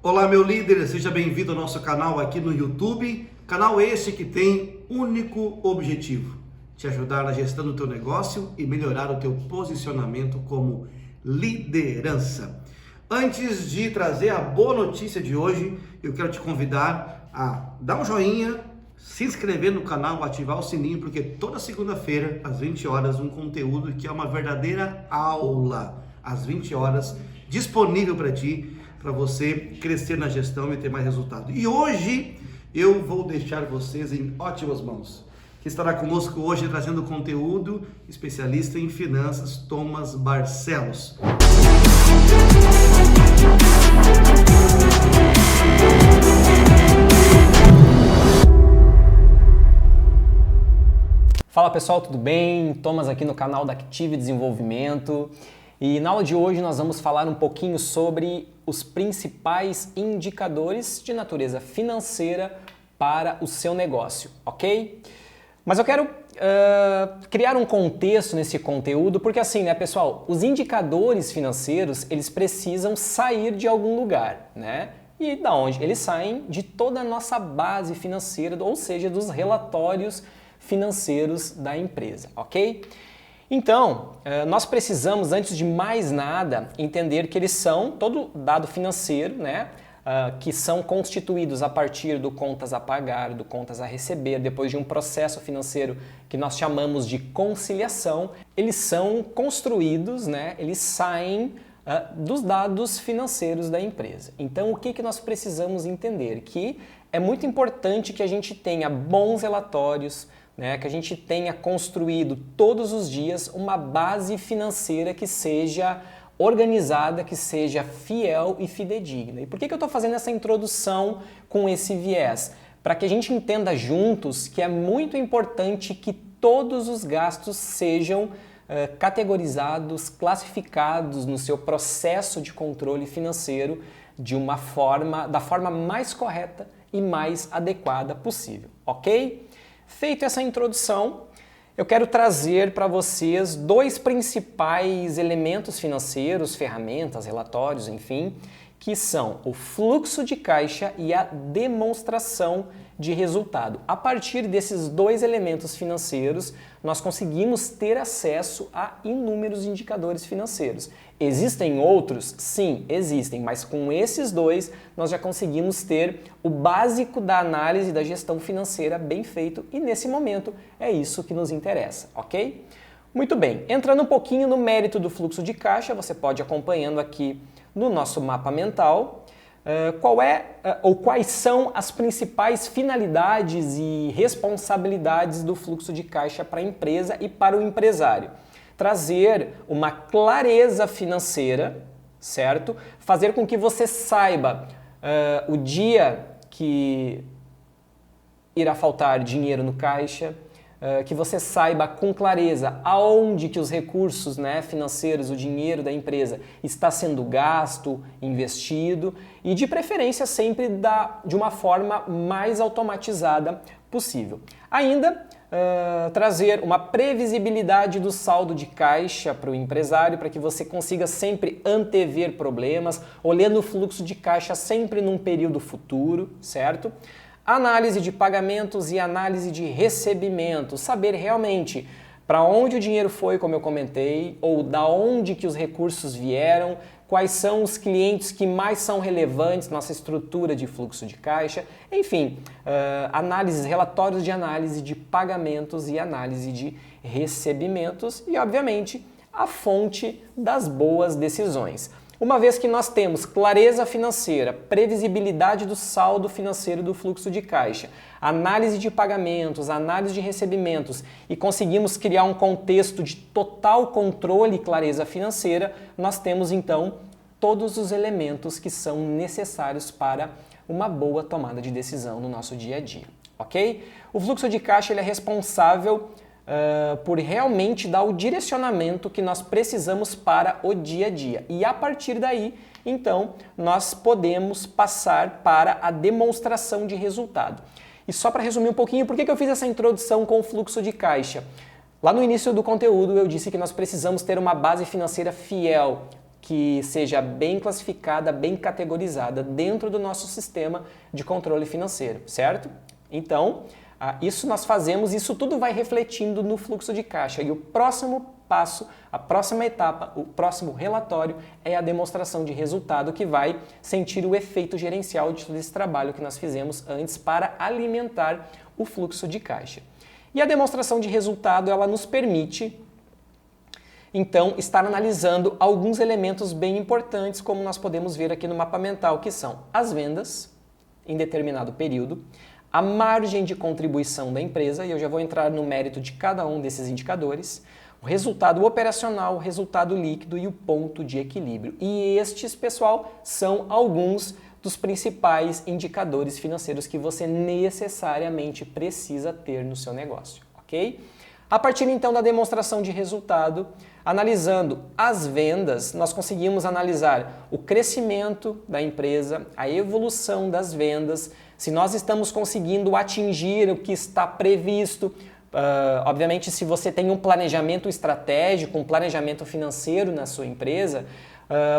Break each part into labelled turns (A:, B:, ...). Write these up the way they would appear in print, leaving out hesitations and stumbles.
A: Olá, meu líder, seja bem-vindo ao nosso canal aqui no YouTube. Canal este que tem único objetivo: te ajudar na gestão do teu negócio e melhorar o teu posicionamento como liderança. Antes de trazer a boa notícia de hoje, eu quero te convidar a dar um joinha, se inscrever no canal, ativar o sininho, porque toda segunda-feira, às 20 horas, um conteúdo que é uma verdadeira aula, às 20 horas, disponível para ti, para você crescer na gestão e ter mais resultado. E hoje eu vou deixar vocês em ótimas mãos. Quem estará conosco hoje trazendo conteúdo, especialista em finanças, Thomas Barcelos.
B: Fala pessoal, tudo bem? Thomas aqui no canal da Active Desenvolvimento. E na aula de hoje nós vamos falar um pouquinho sobre os principais indicadores de natureza financeira para o seu negócio, ok? Mas eu quero criar um contexto nesse conteúdo, porque assim, né, pessoal, os indicadores financeiros, eles precisam sair de algum lugar, né? E da onde? Eles saem de toda a nossa base financeira, ou seja, dos relatórios financeiros da empresa, ok? Então, nós precisamos, antes de mais nada, entender que eles são todo dado financeiro, né? Que são constituídos a partir do contas a pagar, do contas a receber, depois de um processo financeiro que nós chamamos de conciliação. Eles são construídos, né? Eles saem dos dados financeiros da empresa. Então, o que nós precisamos entender? Que é muito importante que a gente tenha bons relatórios, né, que a gente tenha construído todos os dias uma base financeira que seja organizada, que seja fiel e fidedigna. E por que eu estou fazendo essa introdução com esse viés? Para que a gente entenda juntos que é muito importante que todos os gastos sejam categorizados, classificados no seu processo de controle financeiro da forma mais correta e mais adequada possível, ok? Feita essa introdução, eu quero trazer para vocês dois principais elementos financeiros, ferramentas, relatórios, enfim, que são o fluxo de caixa e a demonstração de resultado. A partir desses dois elementos financeiros, nós conseguimos ter acesso a inúmeros indicadores financeiros. Existem outros? Sim, existem, mas com esses dois nós já conseguimos ter o básico da análise da gestão financeira bem feito e nesse momento é isso que nos interessa, ok? Muito bem, entrando um pouquinho no mérito do fluxo de caixa, você pode ir acompanhando aqui no nosso mapa mental quais são as principais finalidades e responsabilidades do fluxo de caixa para a empresa e para o empresário. Trazer uma clareza financeira, certo? Fazer com que você saiba o dia que irá faltar dinheiro no caixa, que você saiba com clareza aonde que os recursos, né, financeiros, o dinheiro da empresa está sendo gasto, investido e de preferência sempre de uma forma mais automatizada possível. Ainda trazer uma previsibilidade do saldo de caixa para o empresário, para que você consiga sempre antever problemas, olhando o fluxo de caixa sempre num período futuro, certo? Análise de pagamentos e análise de recebimentos, saber realmente para onde o dinheiro foi, como eu comentei, ou da onde que os recursos vieram, quais são os clientes que mais são relevantes na nossa estrutura de fluxo de caixa, enfim, relatórios de análise de pagamentos e análise de recebimentos e, obviamente, a fonte das boas decisões. Uma vez que nós temos clareza financeira, previsibilidade do saldo financeiro do fluxo de caixa, análise de pagamentos, análise de recebimentos e conseguimos criar um contexto de total controle e clareza financeira, nós temos então todos os elementos que são necessários para uma boa tomada de decisão no nosso dia a dia, ok? O fluxo de caixa ele é responsável por realmente dar o direcionamento que nós precisamos para o dia a dia. E a partir daí, então, nós podemos passar para a demonstração de resultado. E só para resumir um pouquinho, por que eu fiz essa introdução com o fluxo de caixa? Lá no início do conteúdo eu disse que nós precisamos ter uma base financeira fiel, que seja bem classificada, bem categorizada dentro do nosso sistema de controle financeiro, certo? Então, isso nós fazemos, isso tudo vai refletindo no fluxo de caixa. E o próximo passo, a próxima etapa, o próximo relatório é a demonstração de resultado, que vai sentir o efeito gerencial de todo esse trabalho que nós fizemos antes para alimentar o fluxo de caixa. E a demonstração de resultado, ela nos permite então estar analisando alguns elementos bem importantes, como nós podemos ver aqui no mapa mental, que são as vendas em determinado período, a margem de contribuição da empresa, e eu já vou entrar no mérito de cada um desses indicadores, o resultado operacional, o resultado líquido e o ponto de equilíbrio. E estes, pessoal, são alguns dos principais indicadores financeiros que você necessariamente precisa ter no seu negócio, ok? A partir então da demonstração de resultado, analisando as vendas, nós conseguimos analisar o crescimento da empresa, a evolução das vendas, se nós estamos conseguindo atingir o que está previsto. Obviamente, se você tem um planejamento estratégico, um planejamento financeiro na sua empresa,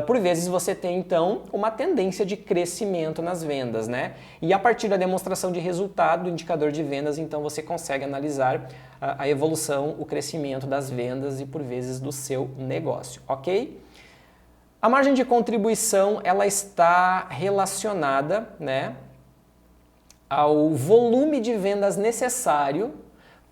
B: por vezes você tem então uma tendência de crescimento nas vendas, né? E a partir da demonstração de resultado do indicador de vendas, então você consegue analisar a evolução, o crescimento das vendas e por vezes do seu negócio, ok? A margem de contribuição, ela está relacionada, né, ao volume de vendas necessário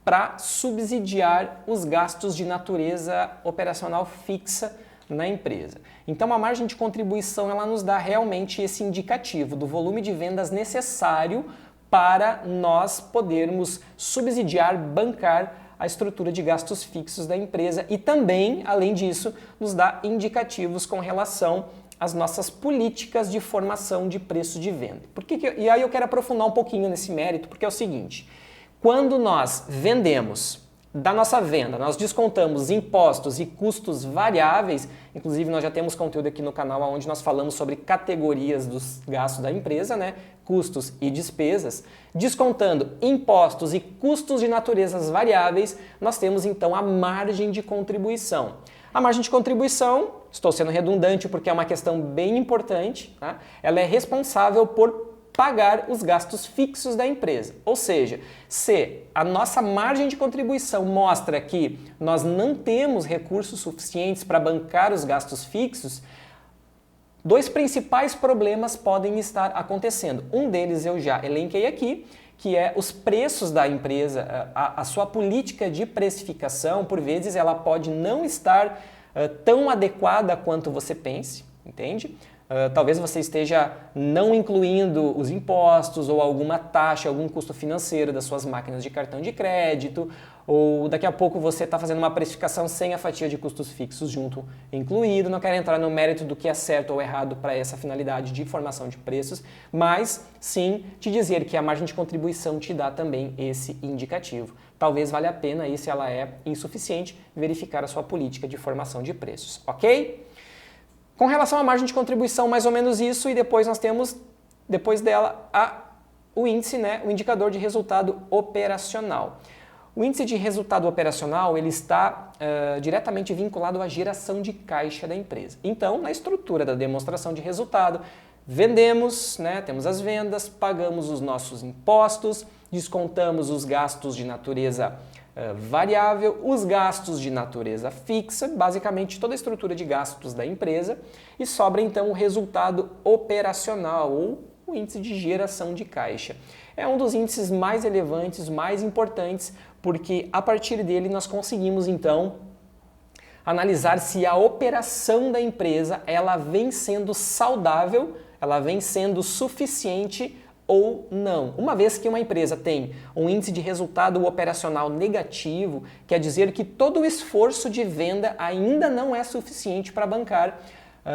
B: para subsidiar os gastos de natureza operacional fixa na empresa. Então a margem de contribuição, ela nos dá realmente esse indicativo do volume de vendas necessário para nós podermos subsidiar, bancar a estrutura de gastos fixos da empresa e também, além disso, nos dá indicativos com relação às nossas políticas de formação de preço de venda. E aí eu quero aprofundar um pouquinho nesse mérito, porque é o seguinte: quando nós vendemos, da nossa venda, nós descontamos impostos e custos variáveis, inclusive nós já temos conteúdo aqui no canal onde nós falamos sobre categorias dos gastos da empresa, né? Custos e despesas. Descontando impostos e custos de naturezas variáveis, nós temos então a margem de contribuição. A margem de contribuição, estou sendo redundante porque é uma questão bem importante, tá? Ela é responsável por pagar os gastos fixos da empresa. Ou seja, se a nossa margem de contribuição mostra que nós não temos recursos suficientes para bancar os gastos fixos, dois principais problemas podem estar acontecendo. Um deles eu já elenquei aqui, que é os preços da empresa, a sua política de precificação, por vezes ela pode não estar tão adequada quanto você pense, entende? Talvez você esteja não incluindo os impostos ou alguma taxa, algum custo financeiro das suas máquinas de cartão de crédito, ou daqui a pouco você está fazendo uma precificação sem a fatia de custos fixos junto incluído. Não quero entrar no mérito do que é certo ou errado para essa finalidade de formação de preços, mas sim te dizer que a margem de contribuição te dá também esse indicativo. Talvez valha a pena, e se ela é insuficiente, verificar a sua política de formação de preços, ok? Com relação à margem de contribuição, mais ou menos isso, e depois nós temos, depois dela, o índice, né, o indicador de resultado operacional. O índice de resultado operacional, ele está diretamente vinculado à geração de caixa da empresa. Então, na estrutura da demonstração de resultado, vendemos, né, temos as vendas, pagamos os nossos impostos, descontamos os gastos de natureza variável, os gastos de natureza fixa, basicamente toda a estrutura de gastos da empresa, e sobra então o resultado operacional ou o índice de geração de caixa. É um dos índices mais relevantes, mais importantes, porque a partir dele nós conseguimos então analisar se a operação da empresa ela vem sendo saudável, ela vem sendo suficiente ou não. Uma vez que uma empresa tem um índice de resultado operacional negativo, quer dizer que todo o esforço de venda ainda não é suficiente para bancar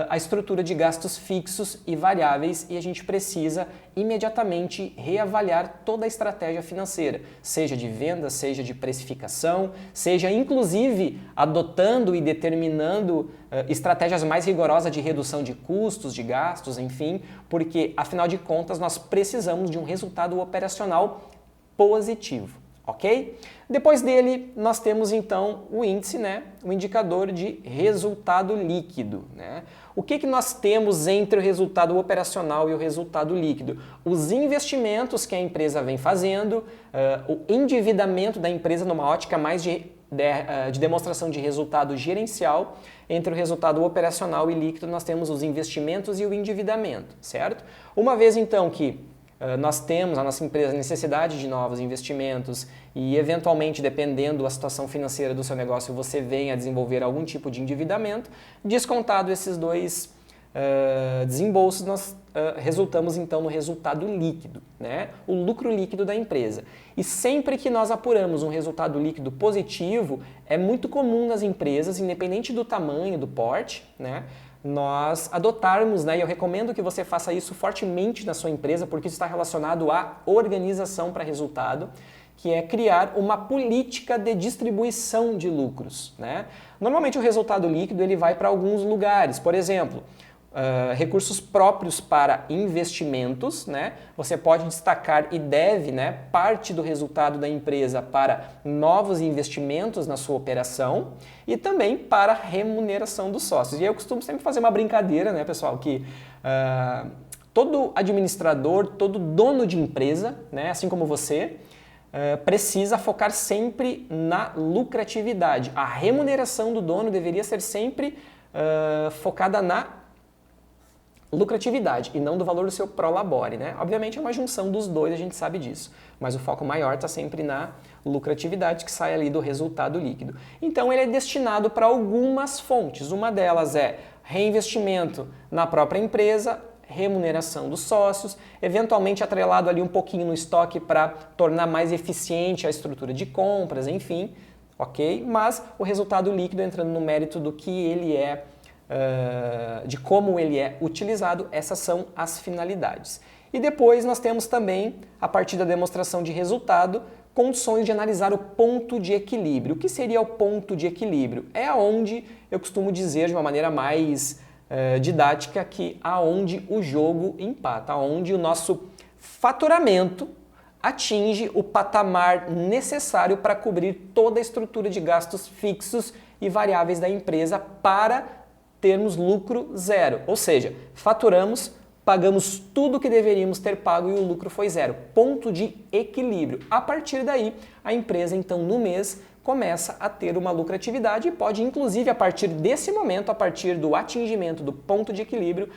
B: a estrutura de gastos fixos e variáveis, e a gente precisa imediatamente reavaliar toda a estratégia financeira, seja de venda, seja de precificação, seja inclusive adotando e determinando estratégias mais rigorosas de redução de custos, de gastos, enfim, porque afinal de contas nós precisamos de um resultado operacional positivo, ok? Depois dele, nós temos então o índice, né? O indicador de resultado líquido, né? O que nós temos entre o resultado operacional e o resultado líquido? Os investimentos que a empresa vem fazendo, o endividamento da empresa numa ótica mais de demonstração de resultado gerencial. Entre o resultado operacional e líquido, nós temos os investimentos e o endividamento, certo? Uma vez então que nós temos, a nossa empresa, necessidade de novos investimentos e, eventualmente, dependendo da situação financeira do seu negócio, você venha a desenvolver algum tipo de endividamento, descontado esses dois desembolsos, nós resultamos então no resultado líquido, né? O lucro líquido da empresa. E sempre que nós apuramos um resultado líquido positivo, é muito comum nas empresas, independente do tamanho, do porte, né? Nós adotarmos, né, e eu recomendo que você faça isso fortemente na sua empresa, porque isso está relacionado à organização para resultado, que é criar uma política de distribuição de lucros, né? Normalmente o resultado líquido ele vai para alguns lugares, por exemplo, recursos próprios para investimentos, né? Você pode destacar e deve, né, parte do resultado da empresa para novos investimentos na sua operação e também para remuneração dos sócios. E eu costumo sempre fazer uma brincadeira, né, pessoal, que todo administrador, todo dono de empresa, né, assim como você, precisa focar sempre na lucratividade. A remuneração do dono deveria ser sempre focada na lucratividade e não do valor do seu prolabore, né? Obviamente é uma junção dos dois, a gente sabe disso, mas o foco maior está sempre na lucratividade que sai ali do resultado líquido. Então ele é destinado para algumas fontes, uma delas é reinvestimento na própria empresa, remuneração dos sócios, eventualmente atrelado ali um pouquinho no estoque para tornar mais eficiente a estrutura de compras, enfim, ok? Mas o resultado líquido entrando no mérito do que ele é, de como ele é utilizado, essas são as finalidades. E depois nós temos também, a partir da demonstração de resultado, condições de analisar o ponto de equilíbrio. O que seria o ponto de equilíbrio? É aonde eu costumo dizer de uma maneira mais didática que aonde o jogo empata, aonde o nosso faturamento atinge o patamar necessário para cobrir toda a estrutura de gastos fixos e variáveis da empresa para termos lucro zero, ou seja, faturamos, pagamos tudo o que deveríamos ter pago e o lucro foi zero. Ponto de equilíbrio. A partir daí, a empresa, então, no mês, começa a ter uma lucratividade e pode, inclusive, a partir desse momento, a partir do atingimento do ponto de equilíbrio,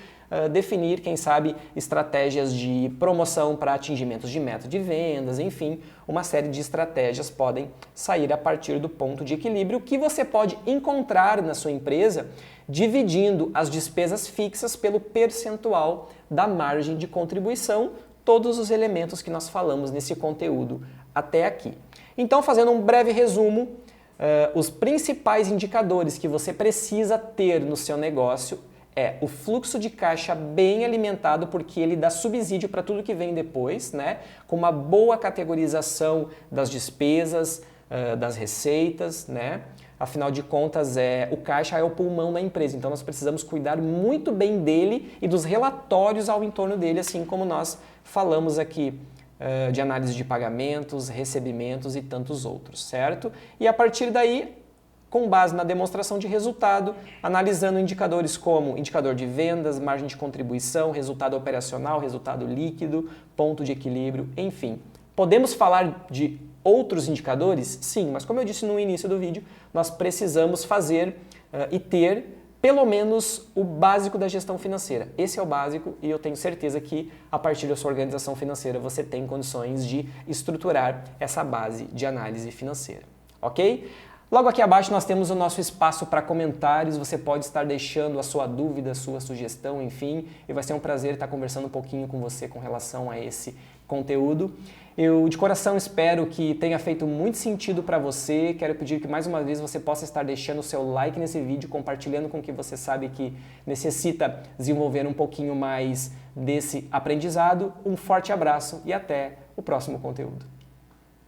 B: definir, quem sabe, estratégias de promoção para atingimentos de meta de vendas, enfim, uma série de estratégias podem sair a partir do ponto de equilíbrio que você pode encontrar na sua empresa dividindo as despesas fixas pelo percentual da margem de contribuição, todos os elementos que nós falamos nesse conteúdo até aqui. Então, fazendo um breve resumo, os principais indicadores que você precisa ter no seu negócio é o fluxo de caixa bem alimentado, porque ele dá subsídio para tudo que vem depois, né? Com uma boa categorização das despesas, das receitas, né? Afinal de contas, o caixa é o pulmão da empresa, então nós precisamos cuidar muito bem dele e dos relatórios ao entorno dele, assim como nós falamos aqui de análise de pagamentos, recebimentos e tantos outros, certo? E a partir daí, com base na demonstração de resultado, analisando indicadores como indicador de vendas, margem de contribuição, resultado operacional, resultado líquido, ponto de equilíbrio, enfim. Podemos falar de outros indicadores? Sim, mas como eu disse no início do vídeo, nós precisamos fazer e ter pelo menos o básico da gestão financeira. Esse é o básico e eu tenho certeza que a partir da sua organização financeira você tem condições de estruturar essa base de análise financeira, ok? Logo aqui abaixo nós temos o nosso espaço para comentários, você pode estar deixando a sua dúvida, a sua sugestão, enfim, e vai ser um prazer estar conversando um pouquinho com você com relação a esse conteúdo. Eu de coração espero que tenha feito muito sentido para você, quero pedir que mais uma vez você possa estar deixando o seu like nesse vídeo, compartilhando com quem você sabe que necessita desenvolver um pouquinho mais desse aprendizado. Um forte abraço e até o próximo conteúdo.